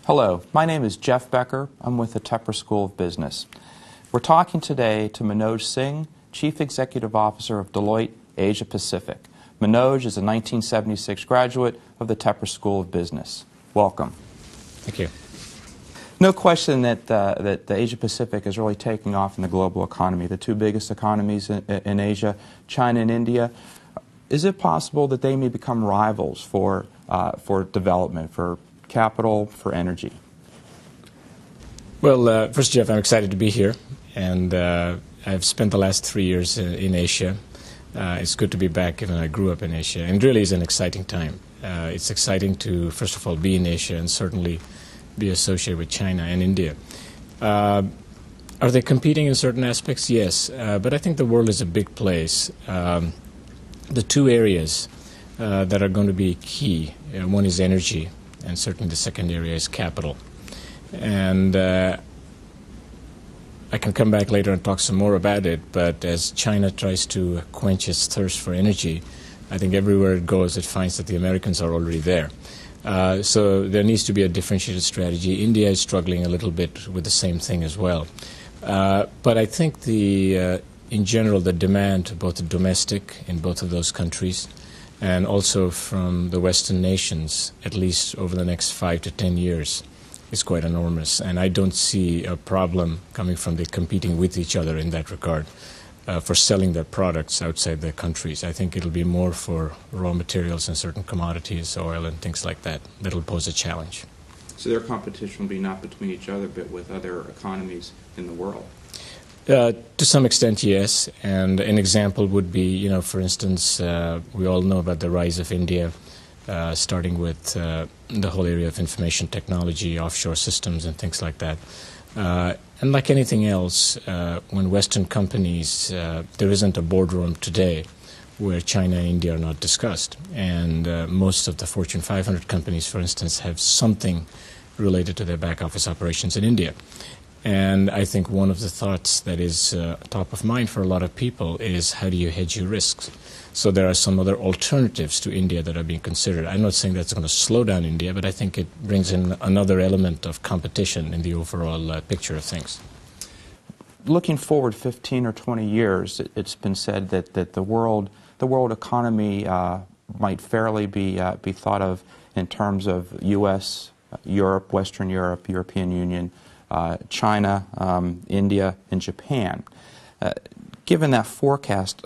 Hello, my name is Jeff Becker. I'm with the Tepper School of Business. We're talking today to Manoj Singh, Chief Executive Officer of Deloitte Asia Pacific. Manoj is a 1976 graduate of the Tepper School of Business. Welcome. Thank you. No question that the Asia Pacific is really taking off in the global economy. The two biggest economies in Asia, China and India. Is it possible that they may become rivals for development, for capital, for energy? Well, first, Jeff, I'm excited to be here, and I've spent the last 3 years in Asia. It's good to be back, given I grew up in Asia, and really is an exciting time. It's exciting to, first of all, be in Asia and certainly be associated with China and India. Are they competing in certain aspects? Yes, but I think the world is a big place. The two areas that are going to be key, one is energy, and certainly the second area is capital. And I can come back later and talk some more about it, but as China tries to quench its thirst for energy, I think everywhere it goes it finds that the Americans are already there. So there needs to be a differentiated strategy. India is struggling a little bit with the same thing as well. But I think in general, the demand, both domestic in both of those countries, and also from the Western nations, at least over the next 5 to 10 years, is quite enormous. And I don't see a problem coming from the competing with each other in that regard for selling their products outside their countries. I think it'll be more for raw materials and certain commodities, oil and things like that, that'll pose a challenge. So their competition will be not between each other, but with other economies in the world? To some extent, yes. And an example would be, for instance, we all know about the rise of India, starting with the whole area of information technology, offshore systems, and things like that. And like anything else, when Western companies, there isn't a boardroom today where China and India are not discussed. And most of the Fortune 500 companies, for instance, have something related to their back office operations in India. And I think one of the thoughts that is top of mind for a lot of people is how do you hedge your risks? So there are some other alternatives to India that are being considered. I'm not saying that's going to slow down India, but I think it brings in another element of competition in the overall picture of things. Looking forward 15 or 20 years, it's been said that the world economy might fairly be thought of in terms of U.S., Europe, Western Europe, European Union, China, India, and Japan. Given that forecast,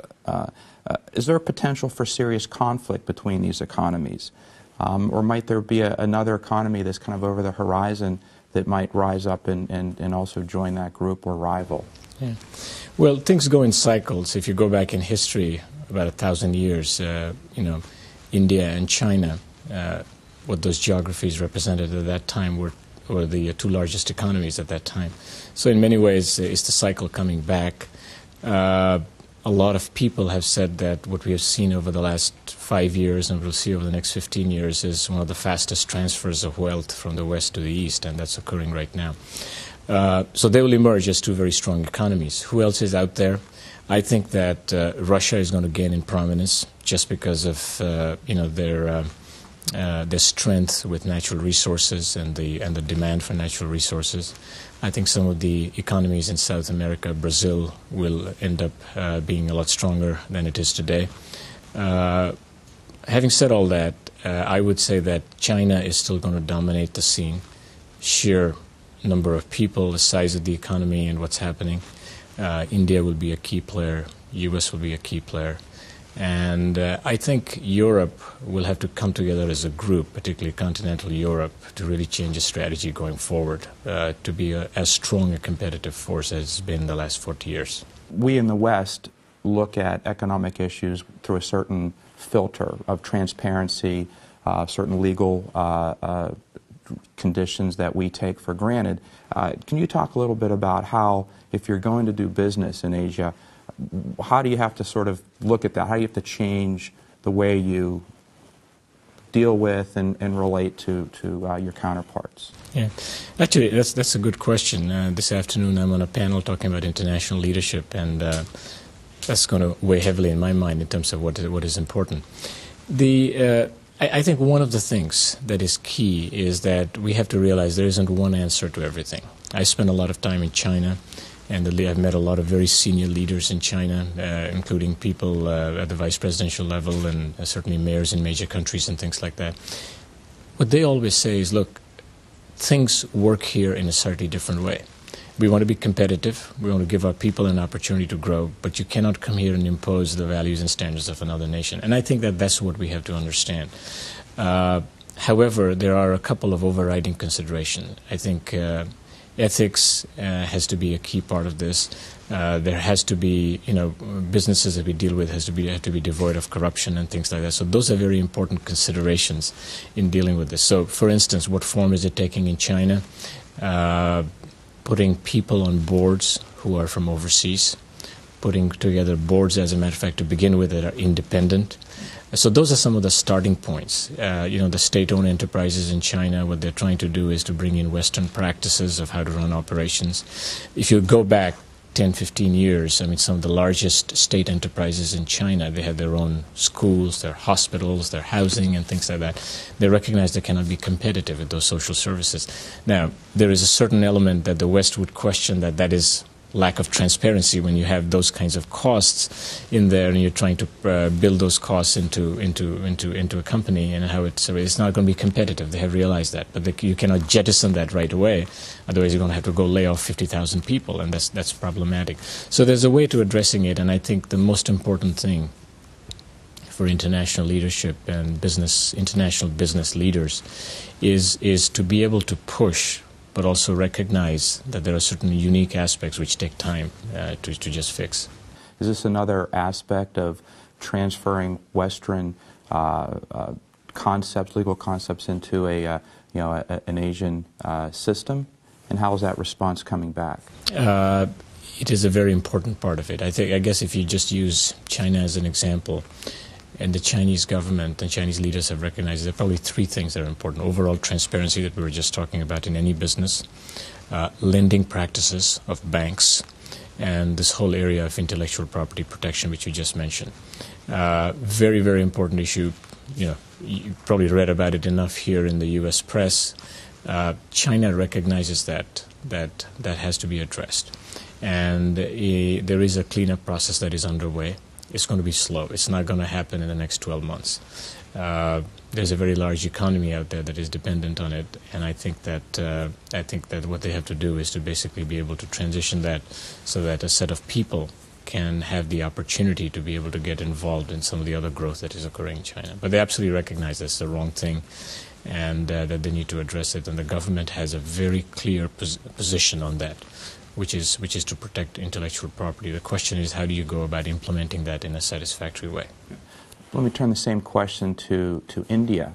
is there a potential for serious conflict between these economies? Or might there be another economy that's kind of over the horizon that might rise up and also join that group or rival? Yeah. Well, things go in cycles. If you go back in history about 1,000 years, India and China, what those geographies represented at that time were the two largest economies at that time. So in many ways, it's the cycle coming back. A lot of people have said that what we have seen over the last 5 years and we'll see over the next 15 years is one of the fastest transfers of wealth from the West to the East, and that's occurring right now. So they will emerge as two very strong economies. Who else is out there? I think that Russia is going to gain in prominence just because of their strength with natural resources and the demand for natural resources. I think some of the economies in South America, Brazil, will end up being a lot stronger than it is today. Having said all that, I would say that China is still going to dominate the scene. Sheer number of people, the size of the economy, and what's happening. India will be a key player. U.S. will be a key player. And I think Europe will have to come together as a group, particularly continental Europe, to really change a strategy going forward, to be as strong a competitive force as it's been the last 40 years. We in the West look at economic issues through a certain filter of transparency, certain legal conditions that we take for granted. Can you talk a little bit about how, if you're going to do business in Asia, how do you have to sort of look at that? How do you have to change the way you deal with and relate to your counterparts? Yeah, actually, that's a good question. This afternoon I'm on a panel talking about international leadership, and that's going to weigh heavily in my mind in terms of what is important. I think one of the things that is key is that we have to realize there isn't one answer to everything. I spent a lot of time in China, and I've met a lot of very senior leaders in China, including people at the vice presidential level and certainly mayors in major countries and things like that. What they always say is, look, things work here in a slightly different way. We want to be competitive. We want to give our people an opportunity to grow, but you cannot come here and impose the values and standards of another nation. And I think that that's what we have to understand. However, there are a couple of overriding considerations. I think ethics has to be a key part of this. There has to be, businesses that we deal with have to be devoid of corruption and things like that. So those are very important considerations in dealing with this. So, for instance, what form is it taking in China? Putting people on boards who are from overseas, putting together boards, as a matter of fact, to begin with, that are independent. So those are some of the starting points. The state-owned enterprises in China, what they're trying to do is to bring in Western practices of how to run operations. If you go back 10, 15 years, I mean, some of the largest state enterprises in China, they have their own schools, their hospitals, their housing, and things like that. They recognize they cannot be competitive with those social services. Now, there is a certain element that the West would question that is lack of transparency when you have those kinds of costs in there and you're trying to build those costs into a company, and how it's not going to be competitive. They have realized that, but you cannot jettison that right away. Otherwise, you're going to have to go lay off 50,000 people, and that's problematic. So there's a way to addressing it, and I think the most important thing for international leadership and international business leaders is to be able to push, but also recognize that there are certain unique aspects which take time to just fix. Is this another aspect of transferring Western concepts, legal concepts, into an Asian system? And how is that response coming back? It is a very important part of it. I guess if you just use China as an example, and the Chinese government and Chinese leaders have recognized there are probably three things that are important. Overall transparency that we were just talking about in any business, lending practices of banks, and this whole area of intellectual property protection, which you just mentioned. Very, very important issue. You probably read about it enough here in the U.S. press. China recognizes that has to be addressed. And there is a cleanup process that is underway. It's going to be slow. It's not going to happen in the next 12 months. There's a very large economy out there that is dependent on it, and I think that what they have to do is to basically be able to transition that so that a set of people can have the opportunity to be able to get involved in some of the other growth that is occurring in China. But they absolutely recognize that's the wrong thing, and that they need to address it, and the government has a very clear position on that, which is to protect intellectual property. The question is, how do you go about implementing that in a satisfactory way? Let me turn the same question to India.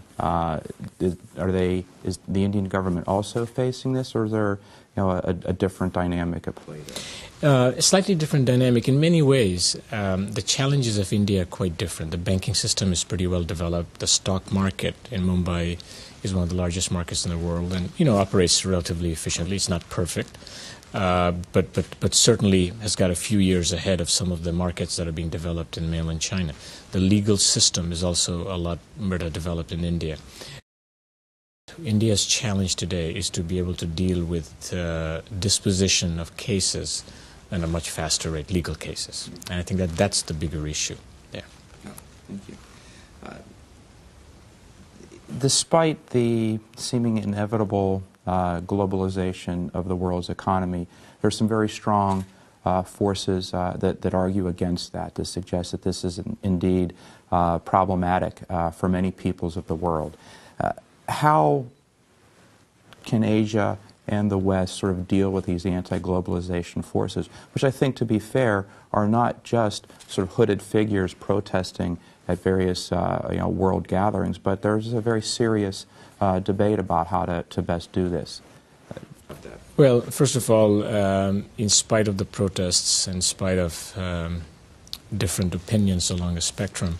Is the Indian government also facing this, or is there a different dynamic at play there? A slightly different dynamic in many ways. The challenges of India are quite different. The banking system is pretty well developed. The stock market in Mumbai is one of the largest markets in the world, and operates relatively efficiently. It's not perfect. But certainly has got a few years ahead of some of the markets that are being developed in mainland China. The legal system is also a lot better developed in India. India's challenge today is to be able to deal with disposition of cases at a much faster rate, legal cases. And I think that's the bigger issue there. Thank you. Despite the seeming inevitable globalization of the world's economy, there are some very strong forces that argue against that, to suggest that this is indeed problematic for many peoples of the world. How can Asia and the West sort of deal with these anti-globalization forces, which I think, to be fair, are not just sort of hooded figures protesting at various world gatherings, but there's a very serious debate about how to best do this? Well, first of all, in spite of the protests, in spite of different opinions along a spectrum,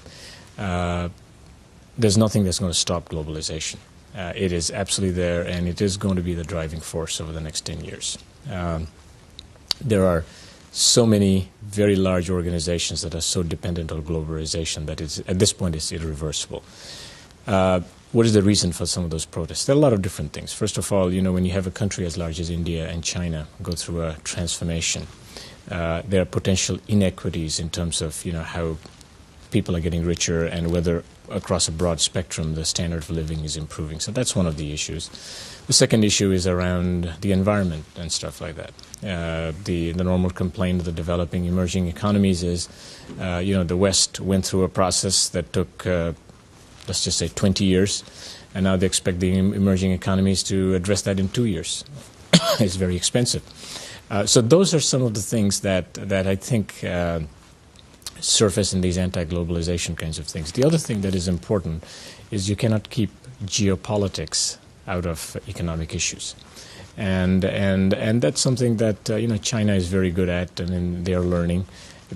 there's nothing that's going to stop globalization. It is absolutely there, and it is going to be the driving force over the next 10 years. There are so many very large organizations that are so dependent on globalization that at this point it's irreversible. What is the reason for some of those protests? There are a lot of different things. First of all, when you have a country as large as India and China go through a transformation, there are potential inequities in terms of how people are getting richer and whether across a broad spectrum the standard of living is improving. So that's one of the issues. The second issue is around the environment and stuff like that. The normal complaint of the developing emerging economies is, the West went through a process that took, let's just say, 20 years, and now they expect the emerging economies to address that in 2 years. It's very expensive. So those are some of the things that I think surface in these anti-globalization kinds of things. The other thing that is important is you cannot keep geopolitics out of economic issues. And that's something that China is very good at, and they are learning,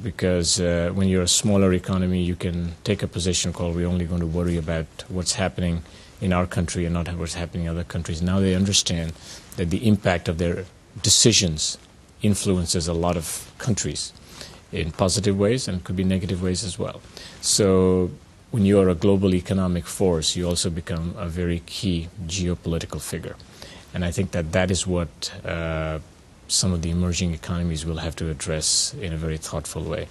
because when you're a smaller economy, you can take a position called we're only going to worry about what's happening in our country and not what's happening in other countries. Now they understand that the impact of their decisions influences a lot of countries in positive ways and could be negative ways as well. So when you are a global economic force, you also become a very key geopolitical figure. And I think that is what some of the emerging economies will have to address in a very thoughtful way.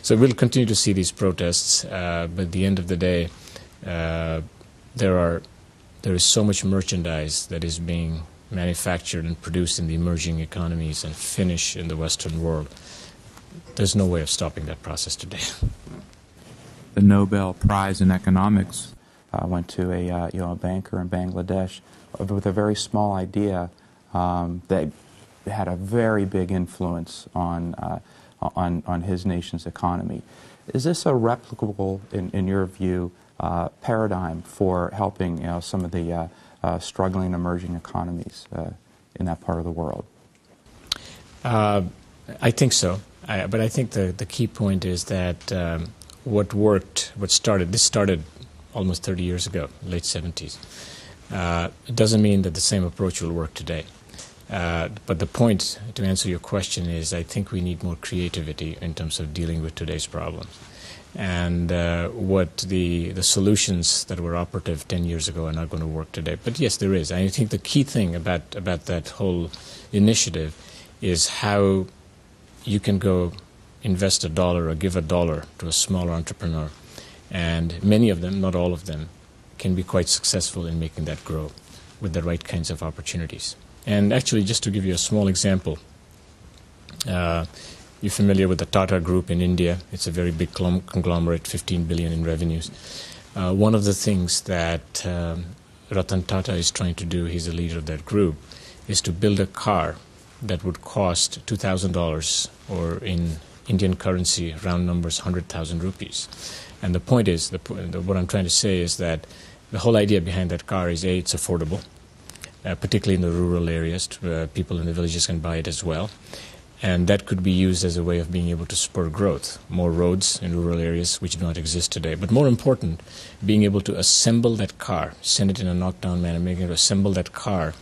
So we'll continue to see these protests, but at the end of the day, there is so much merchandise that is being manufactured and produced in the emerging economies and finished in the Western world. There's no way of stopping that process today. The Nobel Prize in Economics went to a banker in Bangladesh with a very small idea that had a very big influence on his nation's economy. Is this a replicable, in your view, paradigm for helping some of the struggling emerging economies in that part of the world? I think so. But I think the key point is that this started almost 30 years ago, late 70s. It doesn't mean that the same approach will work today. But the point, to answer your question, is I think we need more creativity in terms of dealing with today's problems. And what the solutions that were operative 10 years ago are not going to work today. But yes, there is. I think the key thing about that whole initiative is how you can go invest $1 or give $1 to a smaller entrepreneur. And many of them, not all of them, can be quite successful in making that grow with the right kinds of opportunities. And actually, just to give you a small example, you're familiar with the Tata Group in India. It's a very big conglomerate, 15 billion in revenues. One of the things that Ratan Tata is trying to do, he's the leader of that group, is to build a car that would cost $2,000, or in Indian currency, round numbers, 100,000 rupees. And the point is, what I'm trying to say is that the whole idea behind that car is, A, it's affordable, particularly in the rural areas. People in the villages can buy it as well. And that could be used as a way of being able to spur growth, more roads in rural areas which do not exist today. But more important, being able to assemble that car, send it in a knockdown manner, being able to assemble that car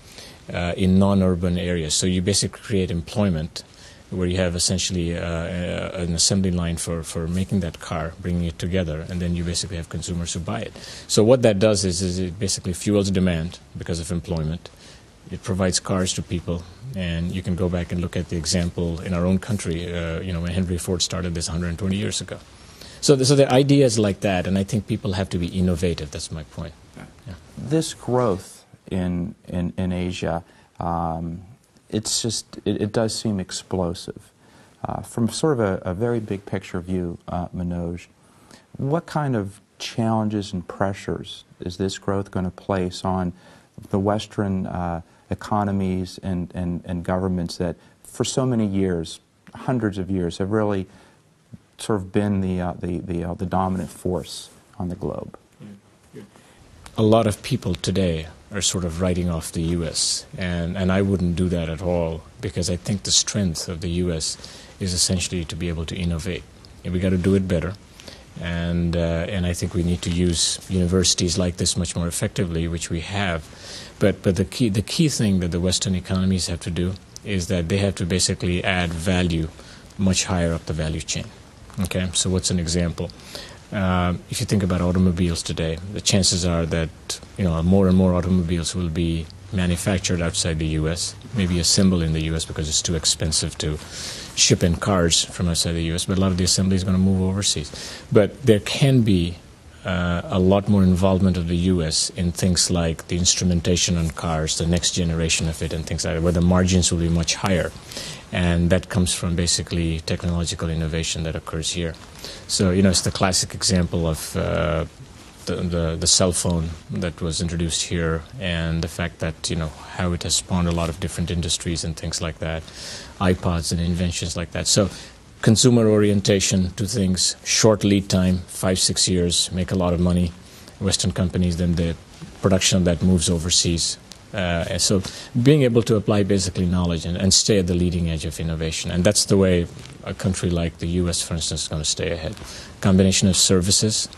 in non-urban areas. So you basically create employment where you have essentially an assembly line for making that car, bringing it together, and then you basically have consumers who buy it. So what that does is it basically fuels demand because of employment. It provides cars to people, and you can go back and look at the example in our own country, when Henry Ford started this 120 years ago. So the idea is like that, and I think people have to be innovative. That's my point. Yeah. This growth in Asia, it does seem explosive. From sort of a very big picture view, Manoj, what kind of challenges and pressures is this growth going to place on the Western economies and governments that for so many years, hundreds of years, have really sort of been the dominant force on the globe? A lot of people today are sort of writing off the U.S., and I wouldn't do that at all, because I think the strength of the U.S. is essentially to be able to innovate. And we got to do it better, and I think we need to use universities like this much more effectively, which we have. But the key thing that the Western economies have to do is that they have to basically add value much higher up the value chain. Okay, so what's an example? If you think about automobiles today, the chances are that more and more automobiles will be manufactured outside the U.S., maybe assembled in the U.S. because it's too expensive to ship in cars from outside the U.S., but a lot of the assembly is going to move overseas. But there can be a lot more involvement of the U.S. in things like the instrumentation on cars, the next generation of it, and things like that, where the margins will be much higher. And that comes from basically technological innovation that occurs here. So, it's the classic example of the cell phone that was introduced here, and the fact that, how it has spawned a lot of different industries and things like that, iPods and inventions like that. So consumer orientation to things, short lead time, 5-6 years, make a lot of money. Western companies, then the production of that moves overseas. And so being able to apply basically knowledge and stay at the leading edge of innovation. And that's the way a country like the U.S., for instance, is going to stay ahead. Combination of services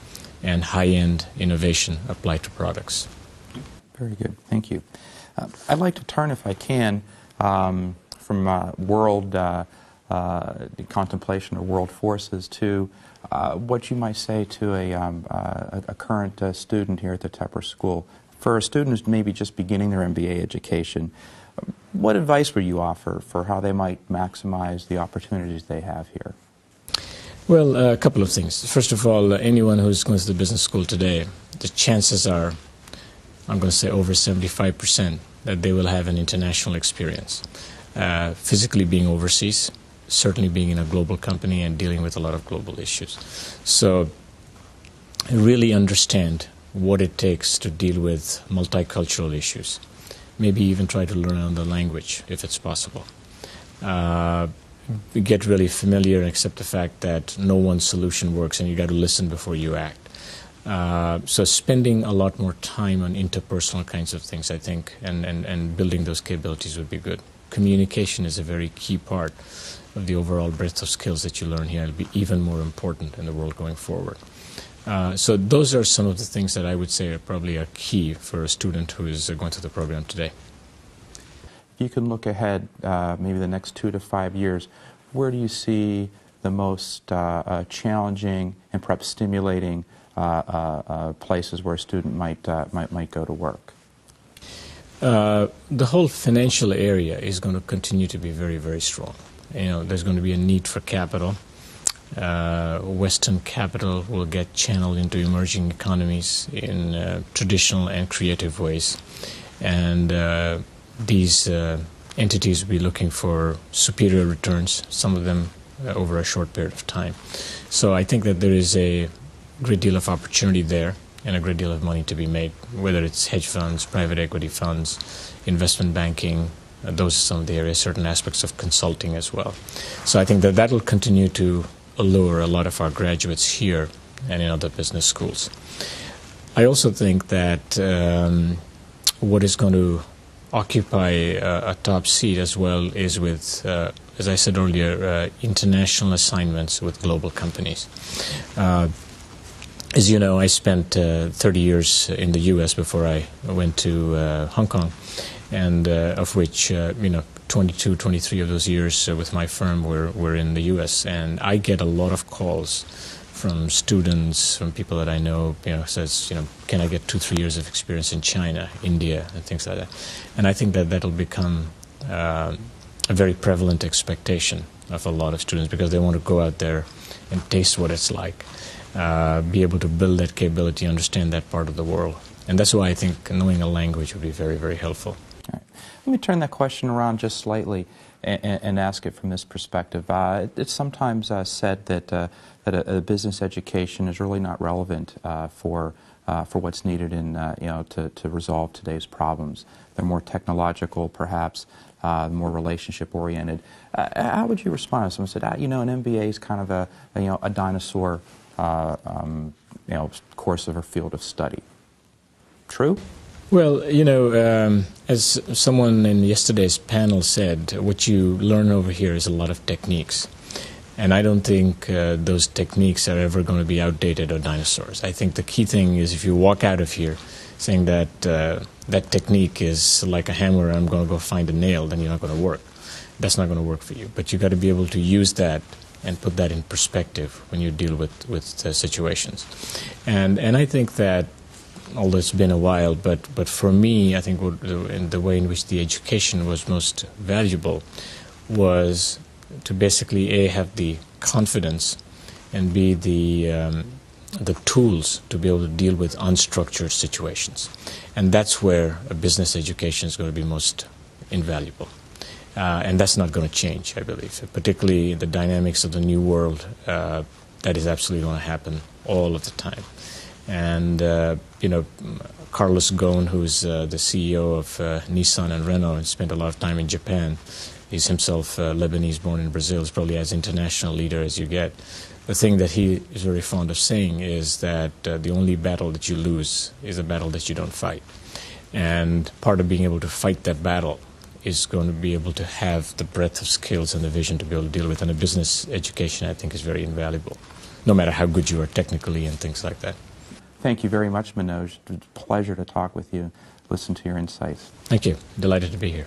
and high-end innovation applied to products. Very good. Thank you. I'd like to turn, if I can, from world contemplation of world forces to what you might say to a current student here at the Tepper School. For a student who's maybe just beginning their MBA education, what advice would you offer for how they might maximize the opportunities they have here? Well, a couple of things. First of all, anyone who's going to the business school today, the chances are, I'm going to say over 75%, that they will have an international experience. Physically being overseas, certainly being in a global company and dealing with a lot of global issues. So really understand what it takes to deal with multicultural issues. Maybe even try to learn the language if it's possible. Get really familiar and accept the fact that no one solution works and you got to listen before you act. So spending a lot more time on interpersonal kinds of things, I think, and building those capabilities would be good. Communication is a very key part of the overall breadth of skills that you learn here. It'll be even more important in the world going forward. So those are some of the things that I would say are probably a key for a student who is going through the program today. If you can look ahead, maybe the next 2 to 5 years, where do you see the most challenging and perhaps stimulating places where a student might go to work? The whole financial area is going to continue to be very, very strong. There's going to be a need for capital. Western capital will get channeled into emerging economies in traditional and creative ways. And these entities will be looking for superior returns, some of them over a short period of time. So I think that there is a great deal of opportunity there and a great deal of money to be made, whether it's hedge funds, private equity funds, investment banking. Those are some of the areas, certain aspects of consulting as well. So I think that that will continue to allure a lot of our graduates here and in other business schools. I also think that what is going to occupy a top seat as well is with, as I said earlier, international assignments with global companies. As you know, I spent 30 years in the U.S. before I went to Hong Kong, and of which 22, 23 of those years with my firm were in the U.S. And I get a lot of calls from students, from people that I know, says, can I get 2-3 years of experience in China, India, and things like that. And I think that that'll become a very prevalent expectation of a lot of students because they want to go out there and taste what it's like, be able to build that capability, understand that part of the world. And that's why I think knowing a language would be very, very helpful. All right. Let me turn that question around just slightly and ask it from this perspective. It's sometimes said that a business education is really not relevant for what's needed in to resolve today's problems. They're more technological, perhaps, more relationship oriented. How would you respond if someone said, an MBA is kind of a dinosaur course of or field of study? True? Well, as someone in yesterday's panel said, what you learn over here is a lot of techniques. And I don't think those techniques are ever going to be outdated or dinosaurs. I think the key thing is if you walk out of here saying that that technique is like a hammer and I'm going to go find a nail, then you're not going to work. That's not going to work for you. But you've got to be able to use that and put that in perspective when you deal with situations. And I think that, although it's been a while, but for me, I think in the way in which the education was most valuable was to basically have the confidence and the tools to be able to deal with unstructured situations. And that's where a business education is going to be most invaluable. And that's not going to change, I believe. Particularly in the dynamics of the new world, that is absolutely going to happen all of the time. And, Carlos Ghosn, who's the CEO of Nissan and Renault and spent a lot of time in Japan, he's himself Lebanese, born in Brazil, is probably as international leader as you get. The thing that he is very fond of saying is that the only battle that you lose is a battle that you don't fight. And part of being able to fight that battle is going to be able to have the breadth of skills and the vision to be able to deal with. And a business education, I think, is very invaluable, no matter how good you are technically and things like that. Thank you very much, Manoj. It's a pleasure to talk with you, listen to your insights. Thank you. Delighted to be here.